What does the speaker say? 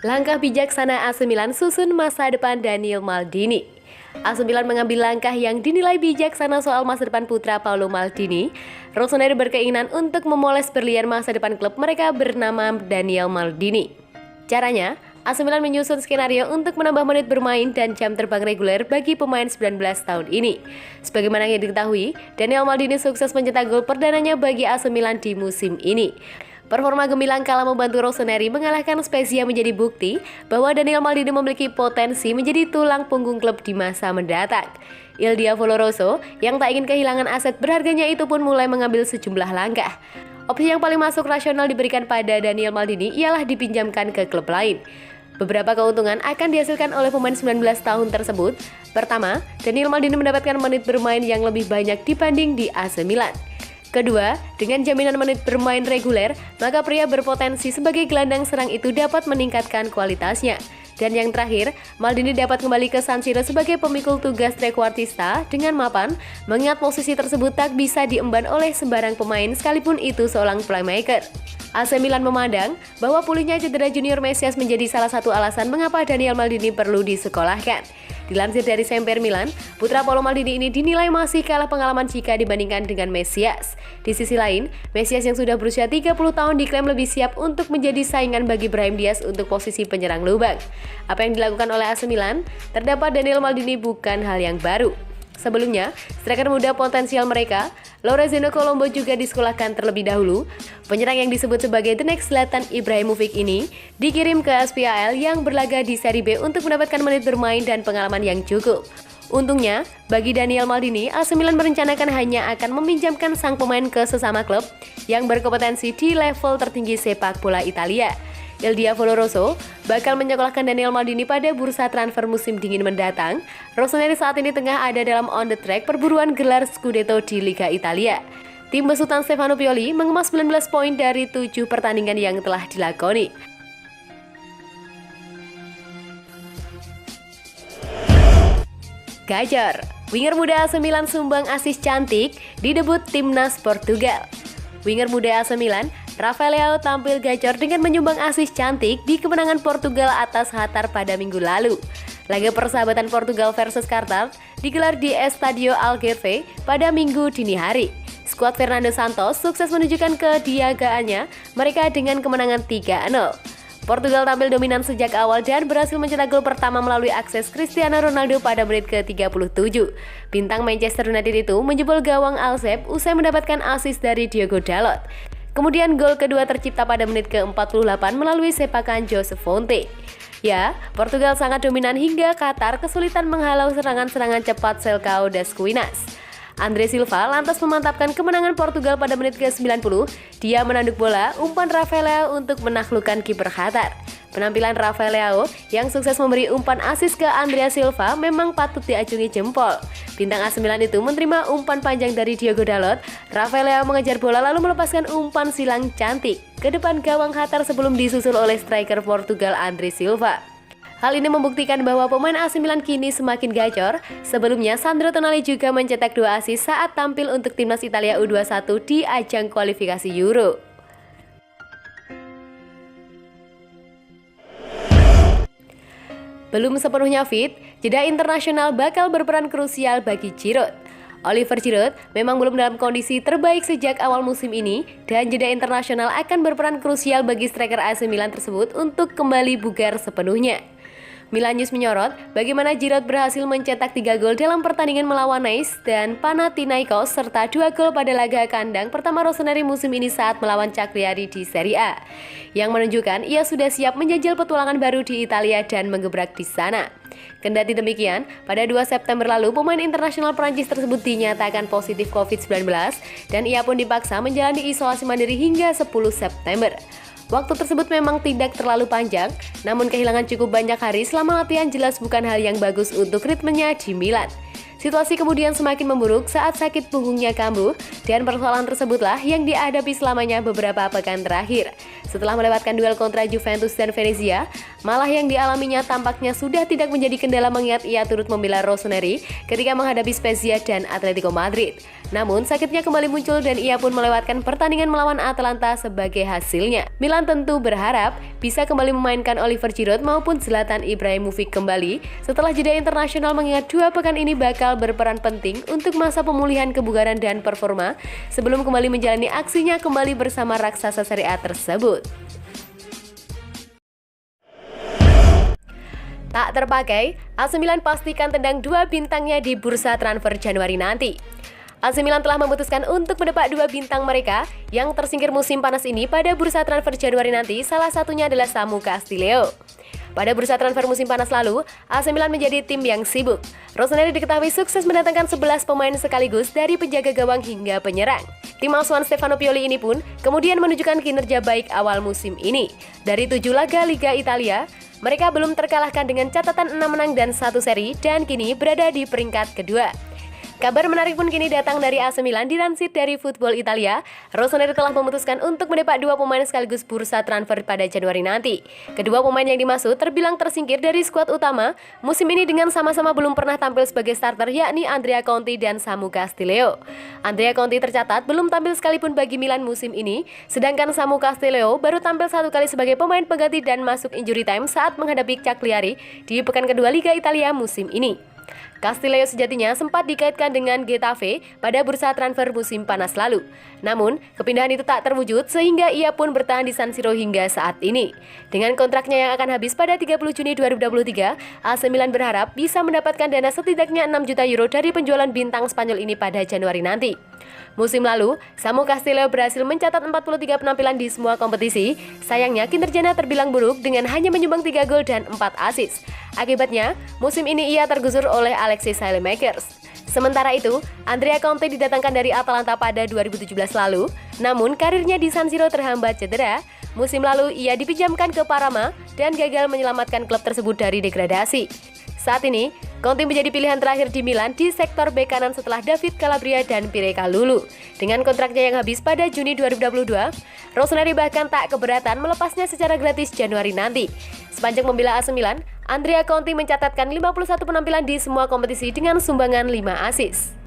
Langkah bijaksana AC Milan susun masa depan Daniel Maldini. AC Milan mengambil langkah yang dinilai bijaksana soal masa depan putra Paolo Maldini. Rossoneri berkeinginan untuk memoles berlian masa depan klub mereka bernama Daniel Maldini. Caranya, AC Milan menyusun skenario untuk menambah menit bermain dan jam terbang reguler bagi pemain 19 tahun ini. Sebagaimana yang diketahui, Daniel Maldini sukses mencetak gol perdananya bagi AC Milan di musim ini. Performa gemilang kala membantu Rossoneri mengalahkan Spezia menjadi bukti bahwa Daniel Maldini memiliki potensi menjadi tulang punggung klub di masa mendatang. Il Diavolo Rosso yang tak ingin kehilangan aset berharganya itu pun mulai mengambil sejumlah langkah. Opsi yang paling masuk rasional diberikan pada Daniel Maldini ialah dipinjamkan ke klub lain. Beberapa keuntungan akan dihasilkan oleh pemain 19 tahun tersebut. Pertama, Daniel Maldini mendapatkan menit bermain yang lebih banyak dibanding di AC Milan. Kedua, dengan jaminan menit bermain reguler, maka pria berpotensi sebagai gelandang serang itu dapat meningkatkan kualitasnya. Dan yang terakhir, Maldini dapat kembali ke San Siro sebagai pemikul tugas trequartista dengan mapan, mengingat posisi tersebut tak bisa diemban oleh sembarang pemain sekalipun itu seorang playmaker. AC Milan memandang bahwa pulihnya cedera Junior Mesias menjadi salah satu alasan mengapa Daniel Maldini perlu disekolahkan. Dilansir dari Semper Milan, putra Paolo Maldini ini dinilai masih kalah pengalaman jika dibandingkan dengan Mesias. Di sisi lain, Mesias yang sudah berusia 30 tahun diklaim lebih siap untuk menjadi saingan bagi Brahim Diaz untuk posisi penyerang lubang. Apa yang dilakukan oleh AC Milan, terdapat Daniel Maldini bukan hal yang baru. Sebelumnya, striker muda potensial mereka, Lorenzino Colombo juga disekolahkan terlebih dahulu. Penyerang yang disebut sebagai the next Zlatan Ibrahimovic ini dikirim ke SPAL yang berlaga di Serie B untuk mendapatkan menit bermain dan pengalaman yang cukup. Untungnya, bagi Daniel Maldini, AC Milan merencanakan hanya akan meminjamkan sang pemain ke sesama klub yang berkompetensi di level tertinggi sepak bola Italia. Il Diavolo Rosso bakal menyekolahkan Daniel Maldini pada bursa transfer musim dingin mendatang. Rossoneri saat ini tengah ada dalam on the track perburuan gelar Scudetto di Liga Italia. Tim besutan Stefano Pioli mengemas 19 poin dari 7 pertandingan yang telah dilakoni. Gacor, winger muda AC Milan sumbang asis cantik di debut timnas Portugal. Winger muda AC Milan Rafael Leao tampil gacor dengan menyumbang asis cantik di kemenangan Portugal atas Qatar pada minggu lalu. Laga persahabatan Portugal versus Qatar digelar di Estadio Algarve pada minggu dini hari. Skuad Fernando Santos sukses menunjukkan kediagaannya mereka dengan kemenangan 3-0. Portugal tampil dominan sejak awal dan berhasil mencetak gol pertama melalui akses Cristiano Ronaldo pada menit ke-37. Bintang Manchester United itu menjebol gawang Alsep usai mendapatkan asis dari Diogo Dalot. Kemudian gol kedua tercipta pada menit ke-48 melalui sepakan Joseph Fonte. Ya, Portugal sangat dominan hingga Qatar kesulitan menghalau serangan-serangan cepat Selcao das Quinas. Andre Silva lantas memantapkan kemenangan Portugal pada menit ke-90. Dia menanduk bola umpan Rafael Leao untuk menaklukkan kiper Qatar. Penampilan Rafael Leao yang sukses memberi umpan asis ke Andrea Silva memang patut diacungi jempol. Bintang AC Milan itu menerima umpan panjang dari Diogo Dalot. Rafael Leao mengejar bola lalu melepaskan umpan silang cantik ke depan gawang Qatar sebelum disusul oleh striker Portugal Andre Silva. Hal ini membuktikan bahwa pemain AC Milan kini semakin gacor. Sebelumnya, Sandro Tonali juga mencetak 2 asis saat tampil untuk timnas Italia U21 di ajang kualifikasi Euro. Belum sepenuhnya fit, jeda internasional bakal berperan krusial bagi Giroud. Oliver Giroud memang belum dalam kondisi terbaik sejak awal musim ini dan jeda internasional akan berperan krusial bagi striker AC Milan tersebut untuk kembali bugar sepenuhnya. Milan News menyorot bagaimana Giroud berhasil mencetak 3 gol dalam pertandingan melawan Nice dan Panathinaikos serta 2 gol pada laga kandang pertama Rossoneri musim ini saat melawan Cagliari di Serie A, yang menunjukkan ia sudah siap menjajal petualangan baru di Italia dan menggebrak di sana. Kendati demikian, pada 2 September lalu pemain internasional Prancis tersebut dinyatakan positif COVID-19 dan ia pun dipaksa menjalani isolasi mandiri hingga 10 September. Waktu tersebut memang tidak terlalu panjang, namun kehilangan cukup banyak hari selama latihan jelas bukan hal yang bagus untuk ritmenya di Milan. Situasi kemudian semakin memburuk saat sakit punggungnya kambuh dan persoalan tersebutlah yang dihadapi selamanya beberapa pekan terakhir. Setelah melewatkan duel kontra Juventus dan Venezia, malah yang dialaminya tampaknya sudah tidak menjadi kendala mengingat ia turut membela Rossoneri ketika menghadapi Spezia dan Atletico Madrid. Namun sakitnya kembali muncul dan ia pun melewatkan pertandingan melawan Atalanta sebagai hasilnya. Milan tentu berharap bisa kembali memainkan Oliver Giroud maupun Zlatan Ibrahimovic kembali setelah jeda internasional mengingat 2 pekan ini bakal berperan penting untuk masa pemulihan kebugaran dan performa sebelum kembali menjalani aksinya kembali bersama raksasa Serie A tersebut. Tak terpakai, AC Milan pastikan tendang 2 bintangnya di bursa transfer Januari nanti. AC Milan telah memutuskan untuk mendepak 2 bintang mereka yang tersingkir musim panas ini pada bursa transfer Januari nanti, salah satunya adalah Samu Castillejo. Pada bursa transfer musim panas lalu, AC Milan menjadi tim yang sibuk. Rossoneri diketahui sukses mendatangkan 11 pemain sekaligus dari penjaga gawang hingga penyerang. Tim asuhan Stefano Pioli ini pun kemudian menunjukkan kinerja baik awal musim ini. Dari 7 laga Liga Italia, mereka belum terkalahkan dengan catatan 6 menang dan 1 seri dan kini berada di peringkat kedua. Kabar menarik pun kini datang dari AC Milan. Dilansir dari Football Italia, Rossoneri telah memutuskan untuk mendepak 2 pemain sekaligus bursa transfer pada Januari nanti. Kedua pemain yang dimaksud terbilang tersingkir dari skuad utama musim ini dengan sama-sama belum pernah tampil sebagai starter, yakni Andrea Conti dan Samu Castillejo. Andrea Conti tercatat belum tampil sekalipun bagi Milan musim ini, sedangkan Samu Castillejo baru tampil 1 kali sebagai pemain pengganti dan masuk injury time saat menghadapi Cagliari di pekan kedua Liga Italia musim ini. Castillejo sejatinya sempat dikaitkan dengan Getafe pada bursa transfer musim panas lalu. Namun, kepindahan itu tak terwujud sehingga ia pun bertahan di San Siro hingga saat ini. Dengan kontraknya yang akan habis pada 30 Juni 2023, AC Milan berharap bisa mendapatkan dana setidaknya 6 juta euro dari penjualan bintang Spanyol ini pada Januari nanti. Musim lalu, Samu Castillejo berhasil mencatat 43 penampilan di semua kompetisi. Sayangnya, kinerjanya terbilang buruk dengan hanya menyumbang 3 gol dan 4 assist. Akibatnya, musim ini ia tergusur oleh Alexis Saelemaekers. Sementara itu, Andrea Conti didatangkan dari Atalanta pada 2017 lalu, namun karirnya di San Siro terhambat cedera. Musim lalu, ia dipinjamkan ke Parma dan gagal menyelamatkan klub tersebut dari degradasi. Saat ini, Conti menjadi pilihan terakhir di Milan di sektor bek kanan setelah David Calabria dan Pirre Kalulu. Dengan kontraknya yang habis pada Juni 2022, Rossoneri bahkan tak keberatan melepasnya secara gratis Januari nanti. Sepanjang membela AC Milan, Andrea Conti mencatatkan 51 penampilan di semua kompetisi dengan sumbangan 5 assist.